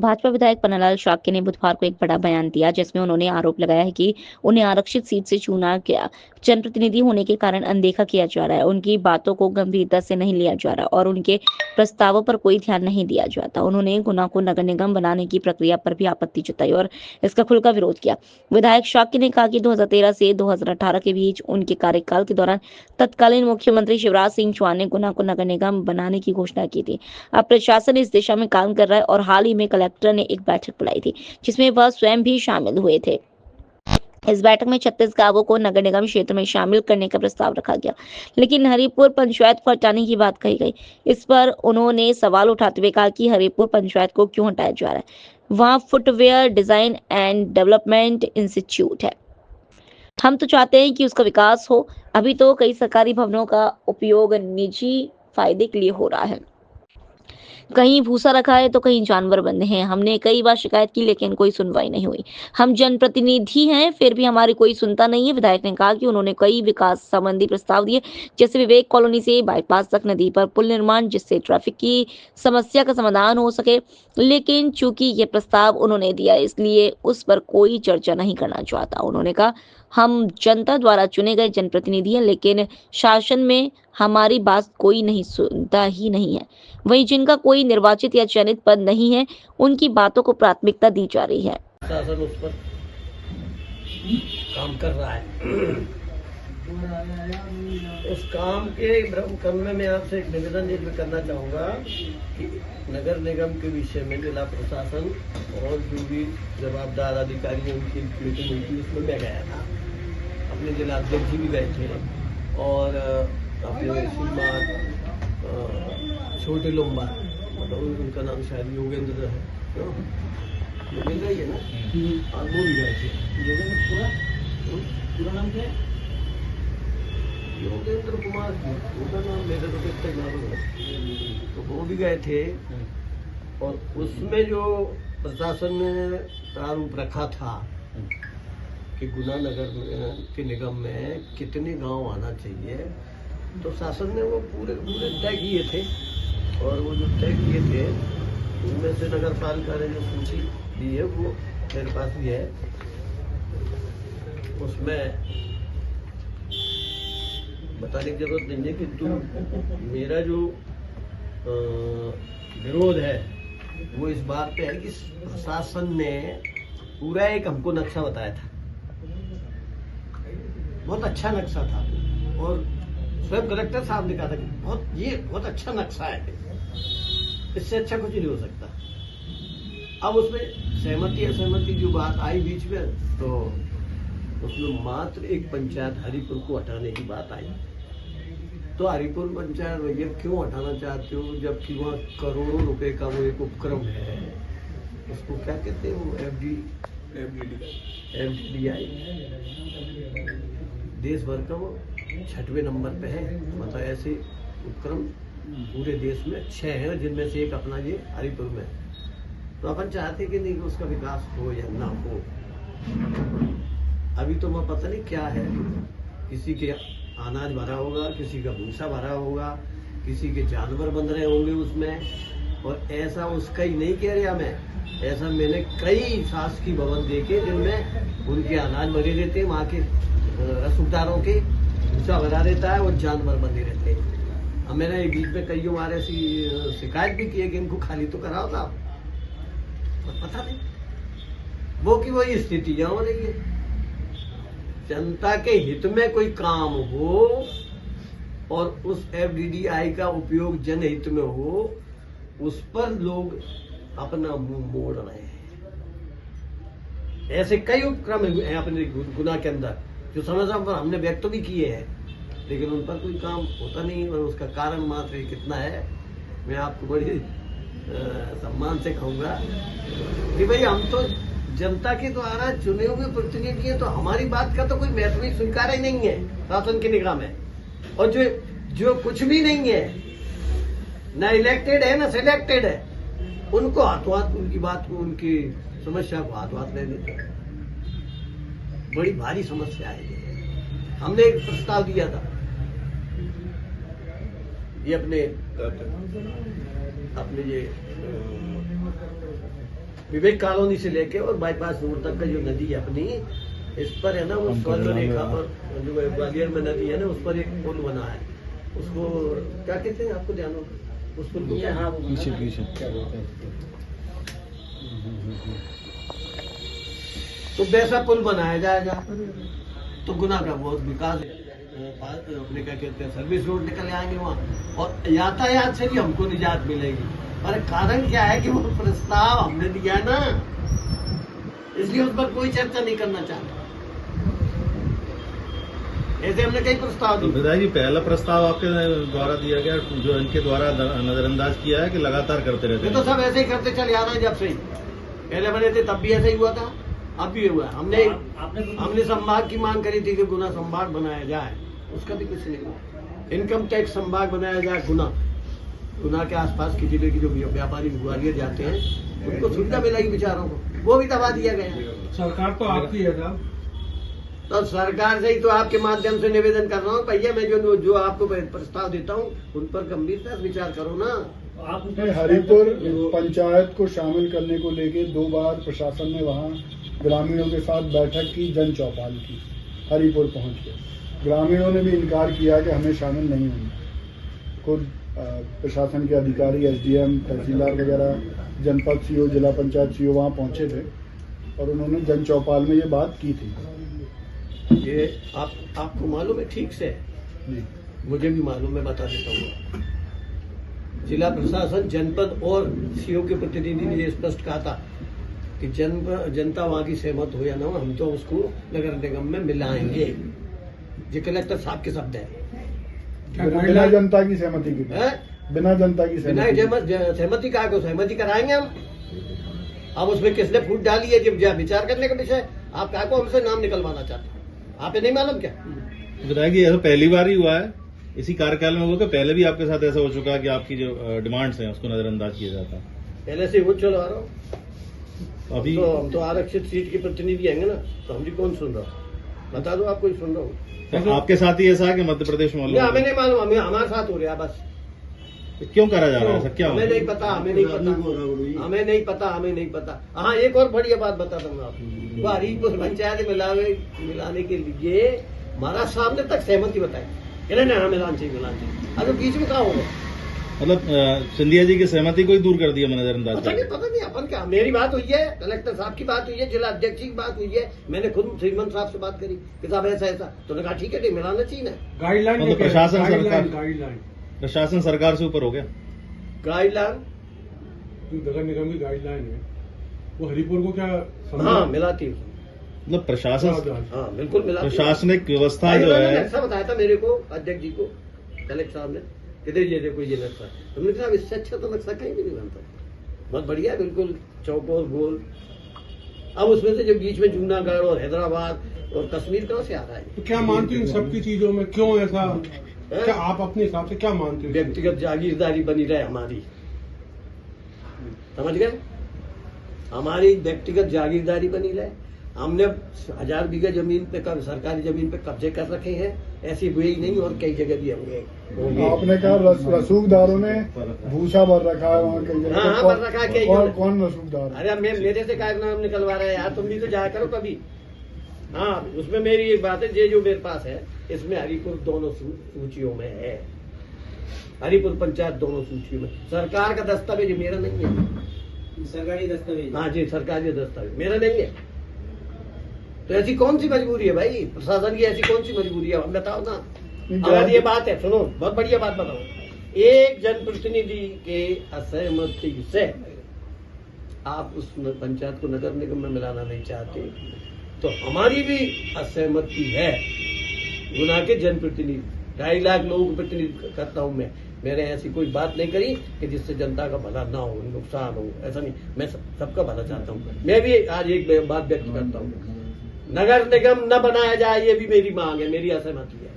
भाजपा विधायक पन्नालाल शाक्य ने बुधवार को एक बड़ा बयान दिया जिसमें उन्होंने आरोप लगाया है कि उन्हें आरक्षित सीट से चुना गया जनप्रतिनिधि होने के कारण अनदेखा किया जा रहा है, उनकी बातों को गंभीरता से नहीं लिया जा रहा और उनके प्रस्तावों पर कोई ध्यान नहीं दिया जाता। उन्होंने गुना को नगर निगम बनाने की प्रक्रिया पर भी आपत्ति जताई और इसका खुलकर विरोध किया। विधायक शाक्य ने कहा कि 2013 से 2018 के बीच उनके कार्यकाल के दौरान तत्कालीन मुख्यमंत्री शिवराज सिंह चौहान ने गुना को नगर निगम बनाने की घोषणा की थी। अब प्रशासन इस दिशा में काम कर रहा है और हाल ही में कलेक्टर ने एक बैठक बुलाई थी जिसमें वह स्वयं भी शामिल हुए थे। इस बैठक में 36 गांवों को नगर निगम क्षेत्र में शामिल करने का प्रस्ताव रखा गया, लेकिन हरिपुर पंचायत को हटाने की बात कही गई। इस पर उन्होंने सवाल उठाते हुए कहा कि हरिपुर पंचायत को क्यों हटाया जा रहा है, वहां footwear design and development institute है। हम तो चाहते हैं कि उसका विकास हो। अभी तो कई सरकारी भवनों का उपयोग निजी फायदे के लिए हो रहा है, कहीं भूसा रखा है तो कहीं जानवर बंधे हैं। हमने कई बार शिकायत की लेकिन कोई सुनवाई नहीं हुई। हम जनप्रतिनिधि हैं फिर भी हमारी कोई सुनता नहीं है। विधायक ने कहा कि उन्होंने कई विकास संबंधी प्रस्ताव दिए, जैसे विवेक कॉलोनी से बाईपास तक नदी पर पुल निर्माण जिससे ट्रैफिक की समस्या का समाधान हो सके, लेकिन चूंकि ये प्रस्ताव उन्होंने दिया इसलिए उस पर कोई चर्चा नहीं करना चाहता। उन्होंने कहा हम जनता द्वारा चुने गए जनप्रतिनिधि हैं, लेकिन शासन में हमारी बात कोई नहीं सुनता ही नहीं है। वहीं जिनका कोई निर्वाचित या चयनित पद नहीं है उनकी बातों को प्राथमिकता दी जा रही है। शासन उस पर काम कर रहा है। उस काम के क्रम में मैं आपसे एक निवेदन ये भी करना चाहूँगा कि नगर निगम के विषय में जिला प्रशासन और जो भी जवाबदार अधिकारी हैं उनकी मीटिंग हुई थी, उसमें मैं गया था। अपने जिला अध्यक्ष जी भी गए थे और अपने श्रीमान छोटे लंबा, मतलब उनका नाम शायद योगेंद्र है, योगेंद्र ही है ना, और वो भी गए थे। योगेंद्र पूरा नाम क्या है? योगेंद्र कुमार, उनका नाम मेरे को कितना याद है, तो वो भी गए थे। और उसमें जो प्रशासन ने प्रारूप रखा था कि गुना नगर के निगम में कितने गांव आना चाहिए, तो शासन ने वो पूरे तय किए थे। और वो जो तय किए थे उनमें से नगर पालिका ने जो सूची दी है वो मेरे पास भी है। उसमें बताने की जरूरत नहीं है कि मेरा जो विरोध है वो इस बात पे है कि प्रशासन ने पूरा एक हमको नक्शा बताया था, बहुत अच्छा नक्शा था और स्वयं कलेक्टर साहब ने कहा था कि बहुत अच्छा नक्शा है, इससे अच्छा कुछ नहीं हो सकता। अब उसमें सहमति असहमति जो बात आई बीच में, तो उसमें मात्र एक पंचायत हरिपुर को हटाने की बात आई। तो हरिपुर पंचायत भैया क्यों हटाना चाहते हो, जबकि वहाँ करोड़ों रुपए का वो एक उपक्रम है, उसको क्या कहते हैं वो FDDI, देश भर का वो 6वें नंबर पे है। मतलब ऐसे उपक्रम पूरे देश में 6 हैं, जिनमें से एक अपना ये हरिपुर में। तो अपन चाहते कि नहीं उसका विकास हो या ना हो। अभी तो वह पता नहीं क्या है, किसी के अनाज भरा होगा, किसी का भूसा भरा होगा, किसी के जानवर बंध रहे होंगे उसमें। और ऐसा उसका ही नहीं कह रहा मैं, ऐसा मैंने कई शासकीय भवन देखे जिनमें उनके अनाज भरे रहते हैं, वहाँ के रसूखदारों के भूसा भरा रहता है और जानवर बंधे रहते हैं। अब मैंने बीच में कई बार ऐसी शिकायत भी की है कि इनको खाली तो कराओ साहब, और पता नहीं वो की वही स्थिति यहाँ हो रही है। जनता के हित में कोई काम हो और उस FDDI का उपयोग जनहित में हो, उस पर लोग अपना मुंह मोड़ रहे हैं। ऐसे कई उपक्रम हैं अपने गुना के अंदर जो समय पर हमने व्यक्त भी किए हैं, लेकिन उन पर कोई काम होता नहीं। और उसका कारण मात्र कितना है, मैं आपको बड़ी सम्मान से कहूँगा कि भाई हम तो जनता के द्वारा चुने हुए प्रतिनिधि हैं, तो हमारी बात का तो कोई महत्व स्वीकार ही नहीं है शासन की निगाह में। और जो कुछ भी नहीं है, न इलेक्टेड है न सिलेक्टेड है, उनको हाथों हाथ उनकी बात को, उनकी समस्या को हाथों हाथ ले लेते हैं। बड़ी भारी समस्या है ये। हमने एक प्रस्ताव दिया था, ये अपने ये विवेक कॉलोनी से लेके और बाईपास रोड तक का जो नदी है अपनी, इस पर है ना वो स्वर्ण रेखा पर जो ग्वालियर में नदी है ना, उस पर एक पुल बना है, उसको क्या कहते हैं, आपको ध्यान होगा उस पुल को? पीछे क्या बोलते हैं, तो वैसा पुल बनाया जाएगा तो गुना का बहुत विकास, अपने क्या कहते हैं, सर्विस रोड निकल आएंगे वहाँ, और यातायात से भी हमको निजात मिलेगी। पर कारण क्या है कि वो प्रस्ताव हमने दिया ना, इसलिए उस पर कोई चर्चा नहीं करना चाहता। ऐसे हमने कई प्रस्ताव दिए। विधायक जी, पहला प्रस्ताव आपके द्वारा दिया गया जो इनके द्वारा नजरअंदाज किया है कि लगातार करते रहते हैं। तो सब ऐसे ही करते चले आ रहे हैं, जब से ही पहले बने थे तब भी ऐसे ही हुआ था, अब भी हुआ। हमने संभाग की मांग करी थी कि गुना संभाग बनाया जाए, उसका भी कुछ नहीं हुआ। इनकम टैक्स संभाग बनाया जाए गुना के आसपास की जिले की जो व्यापारी ग्वालियर जाते हैं उनको सुविधा मिलेगी बेचारों को, वो भी दबा दिया गया। सरकार तो आपकी है साहब, तो सरकार से ही तो आपके माध्यम से निवेदन कर रहा हूँ, भैया मैं जो आपको प्रस्ताव देता हूँ उन पर गंभीरता से विचार करो ना। हरिपुर पंचायत को शामिल करने को लेके 2 बार प्रशासन ने वहाँ ग्रामीणों के साथ बैठक की, जन चौपाल की, हरिपुर पहुँच के ग्रामीणों ने भी इनकार किया कि हमें शामिल नहीं होना। खुद प्रशासन के अधिकारी, एसडीएम, तहसीलदार वगैरह, जनपद सीओ, जिला पंचायत सीओ वहाँ पहुँचे थे और उन्होंने जन चौपाल में ये बात की थी। ये आपको मालूम है ठीक से? जी, मुझे भी मालूम है, बता देता हूँ। जिला प्रशासन, जनपद और सीओ के प्रतिनिधि ने ये स्पष्ट कहा था कि जनता वहाँ की सहमत हो या ना हो, हम तो उसको नगर निगम में मिलाएंगे। ये कलेक्टर साहब के शब्द है। बिना जनता की सहमति की, बिना जनता की सहमति का को सहमति कराएंगे हम। अब उसमें किसने फूट डाली है जब विचार करने का विषय। आप क्या को हमसे नाम निकलवाना चाहते हैं, आप नहीं मालूम क्या? विधायक जी, ऐसा पहली बार ही हुआ है इसी कार्यकाल में, होगा पहले भी आपके साथ ऐसा हो चुका है कि आपकी जो डिमांड्स हैं उसको नजरअंदाज किया जाता है? पहले से वो चलो आ रहा हूँ अभी तो हम तो आरक्षित सीट के प्रतिनिधि आएंगे ना, तो हम भी कौन सुन रहा हूँ, बता दो आप, कोई सुन रहा हूँ? तो आपके साथ ही ऐसा है कि मध्य प्रदेश में हमें नहीं मालूम, हमें हमारे साथ हो रहा है बस। क्यों करा जा रहा है ऐसा, क्या हमें नहीं पता, हमें नहीं पता, हमें नहीं पता। हाँ, एक और बढ़िया बात बता दूंगा आपको, हरिपुर पंचायत मिलाने के लिए हमारा सामने तक सहमति बताई, हाँ मिलान चाहिए। अरे बीच में कहा होगा, मतलब सिंधिया जी की सहमति को ही दूर कर दिया नजरअंदाज? पता नहीं अपन क्या। मेरी बात हुई है, कलेक्टर साहब की बात हुई है, जिला अध्यक्ष की बात हुई है, मैंने खुद श्रीमंत साहब से बात करी कि साहब ऐसा ऐसा, तो उन्होंने कहा ठीक है, मिलाना चाहिए ना। गाइडलाइन मतलब गाइडलाइन प्रशासन सरकार से ऊपर हो गया। गाइडलाइन नगर निगम की गाइडलाइन है, वो हरिपुर को क्या हाँ मिलाती है, मतलब प्रशासन, हाँ बिल्कुल मिलाती है। प्रशासनिक व्यवस्था जो है, नक्शा बताया था मेरे को अध्यक्ष जी को, कलेक्टर साहब ने, किधर ये देखो ये नक्शा, तुमने कहा इससे अच्छा तो नक्शा कहीं भी नहीं बनता, बहुत बढ़िया, बिल्कुल चौकोर गोल। अब उसमें से जो बीच में जूनागढ़ और हैदराबाद और कश्मीर कहाँ से आ रहा है? तो क्या मानते हो इन सबकी चीजों में, क्यों ऐसा, क्या आप अपने हिसाब से क्या मानते हो? व्यक्तिगत जागीरदारी बनी रहे हमारी, समझ गए, हमारी व्यक्तिगत जागीरदारी बनी रहे। हमने 1000 बीघा जमीन पे, सरकारी जमीन पे कब्जे कर रखे हैं, ऐसी हुए ही नहीं, और कई जगह भी होंगे। आपने कहा रसूखदारों ने भूसा भर रखा है वहाँ कई जगह, हाँ भर रखा है। कौन रसूखदार? अरे मेरे से काय नाम निकलवा रहे हैं यार, तुम भी तो जाया करो कभी। हाँ, उसमें मेरी एक बात है, जो मेरे पास है इसमें हरिपुर दोनों सूचियों में है, हरिपुर पंचायत दोनों सूचियों में। सरकार का दस्तावेज मेरा नहीं है, सरकारी दस्तावेज, हाँ जी सरकारी दस्तावेज मेरा नहीं है। तो ऐसी कौन सी मजबूरी है भाई, प्रशासन की ऐसी कौन सी मजबूरी है, हम बताओ ना। अगर ये बात है, सुनो बहुत बढ़िया बात बताओ, एक जनप्रतिनिधि के असहमति से आप उस पंचायत को नगर निगम में मिलाना नहीं चाहते, तो हमारी भी असहमति है। गुना के जनप्रतिनिधि 2.5 लाख लोगों को प्रतिनिधित्व करता हूं मैं, मैंने ऐसी कोई बात नहीं करी कि जिससे जनता का भला ना हो, नुकसान हो, ऐसा नहीं। मैं सबका भला चाहता हूं। मैं भी आज एक बात व्यक्त करता हूं, नगर निगम न बनाया जाए, ये भी मेरी मांग है, मेरी असहमति है,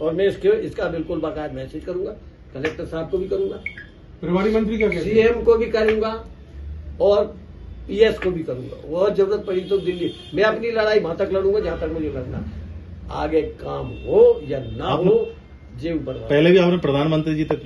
और मैं इसका बिल्कुल बाकायदा मैसेज करूंगा, कलेक्टर साहब को भी करूंगा, प्रभारी मंत्री क्या कहते हैं, सीएम को भी करूंगा, और पीएस को भी करूंगा, और जरूरत पड़ी तो दिल्ली। मैं अपनी लड़ाई वहां तक लड़ूंगा जहां तक मुझे लड़ना। आगे काम हो या ना हो, जे ऊपर। पहले भी आपने प्रधानमंत्री जी तक